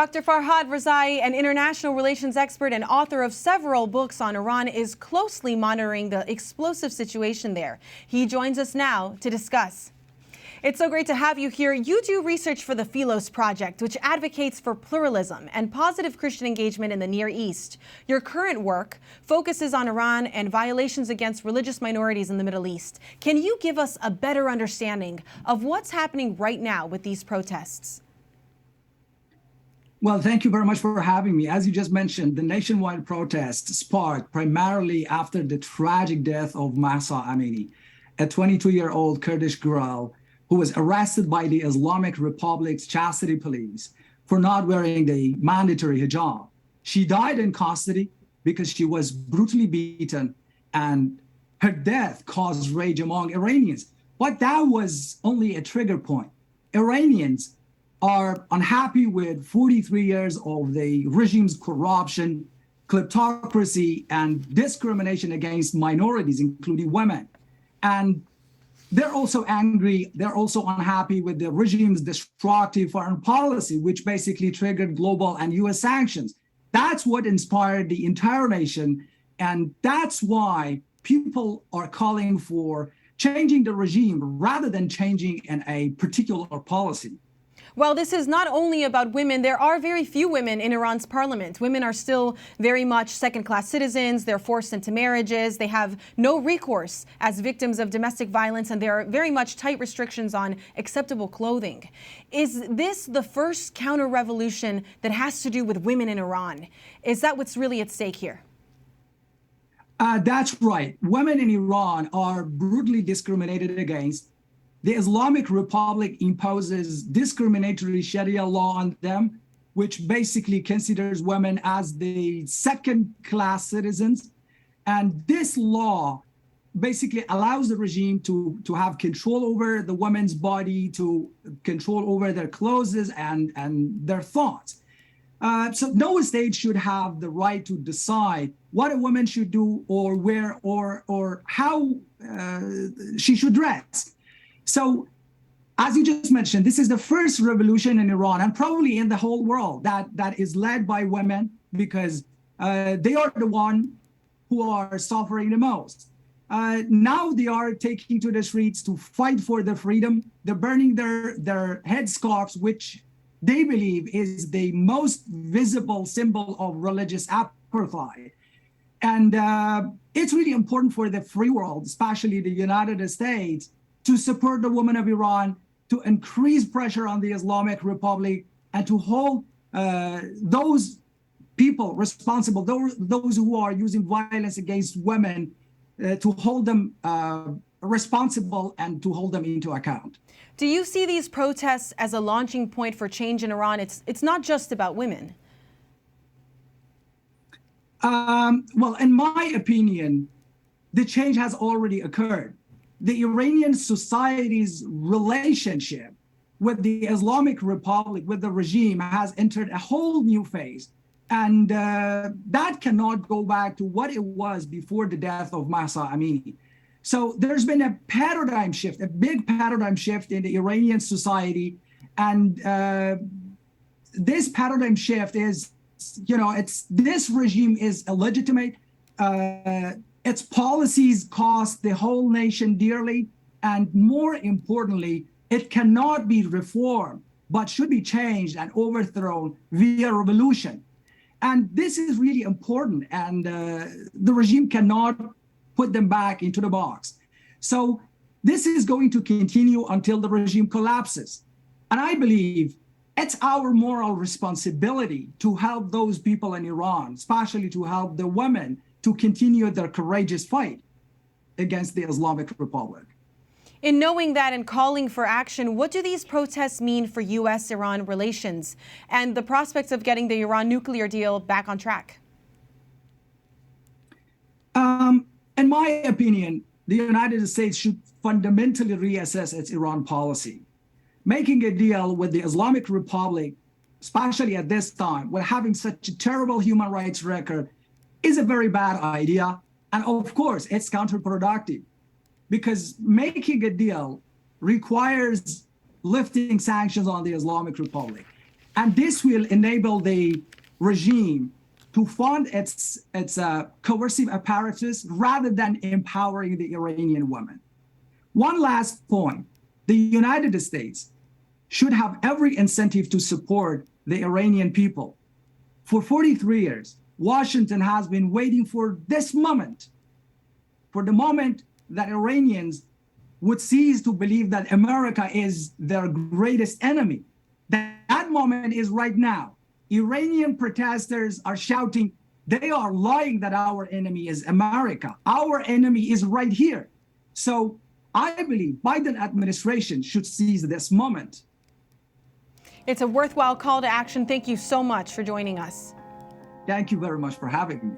Dr. Farhad Rezaei, an international relations expert and author of several books on Iran, is closely monitoring the explosive situation there. He joins us now to discuss. It's so great to have you here. You do research for the Philos Project, which advocates for pluralism and positive Christian engagement in the Near East. Your current work focuses on Iran and violations against religious minorities in the Middle East. Can you give us a better understanding of what's happening right now with these protests? Well, thank you very much for having me. As you just mentioned, the nationwide protest sparked primarily after the tragic death of Montse Alvarado, a 22-year-old Kurdish girl who was arrested by the Islamic Republic's chastity police for not wearing the mandatory hijab. She died in custody because she was brutally beaten, and her death caused rage among Iranians. But that was only a trigger point. Iranians are unhappy with 43 years of the regime's corruption, kleptocracy, and discrimination against minorities, including women. And they're also angry, they're also unhappy with the regime's destructive foreign policy, which basically triggered global and US sanctions. That's what inspired the entire nation. And that's why people are calling for changing the regime rather than changing a particular policy. Well, this is not only about women. There are very few women in Iran's parliament. Women are still very much second-class citizens. They're forced into marriages. They have no recourse as victims of domestic violence, and there are very much tight restrictions on acceptable clothing. Is this the first counter-revolution that has to do with women in Iran? Is that what's really at stake here? That's right. Women in Iran are brutally discriminated against. The Islamic Republic imposes discriminatory Sharia law on them, which basically considers women as the second-class citizens. And this law basically allows the regime to have control over the woman's body, to control over their clothes and their thoughts. So no state should have the right to decide what a woman should do or where or how she should dress. So, as you just mentioned, this is the first revolution in Iran and probably in the whole world that is led by women, because they are the one who are suffering the most. Now they are taking to the streets to fight for their freedom. They're burning their headscarves, which they believe is the most visible symbol of religious apartheid. And it's really important for the free world, especially the United States, to support the women of Iran, to increase pressure on the Islamic Republic, and to hold those people responsible, those who are using violence against women, to hold them responsible and to hold them into account. Do you see these protests as a launching point for change in Iran? It's not just about women. Well, in my opinion, the change has already occurred. The Iranian society's relationship with the Islamic Republic, with the regime, has entered a whole new phase. And that cannot go back to what it was before the death of Montse Alvarado. So there's been a paradigm shift, a big paradigm shift in the Iranian society. And this paradigm shift is, this regime is illegitimate. Its policies cost the whole nation dearly, and more importantly, it cannot be reformed, but should be changed and overthrown via revolution. And this is really important, and the regime cannot put them back into the box. So this is going to continue until the regime collapses. And I believe it's our moral responsibility to help those people in Iran, especially to help the women, to continue their courageous fight against the Islamic Republic. In knowing that and calling for action, what do these protests mean for U.S.-Iran relations and the prospects of getting the Iran nuclear deal back on track? In my opinion, the United States should fundamentally reassess its Iran policy. Making a deal with the Islamic Republic, especially at this time, when having such a terrible human rights record, is a very bad idea. And of course, it's counterproductive, because making a deal requires lifting sanctions on the Islamic Republic. And this will enable the regime to fund its coercive apparatus rather than empowering the Iranian women. One last point, the United States should have every incentive to support the Iranian people. For 43 years, Washington has been waiting for this moment, for the moment that Iranians would cease to believe that America is their greatest enemy. That moment is right now. Iranian protesters are shouting, they are lying that our enemy is America. Our enemy is right here. So I believe Biden administration should seize this moment. It's a worthwhile call to action. Thank you so much for joining us. Thank you very much for having me.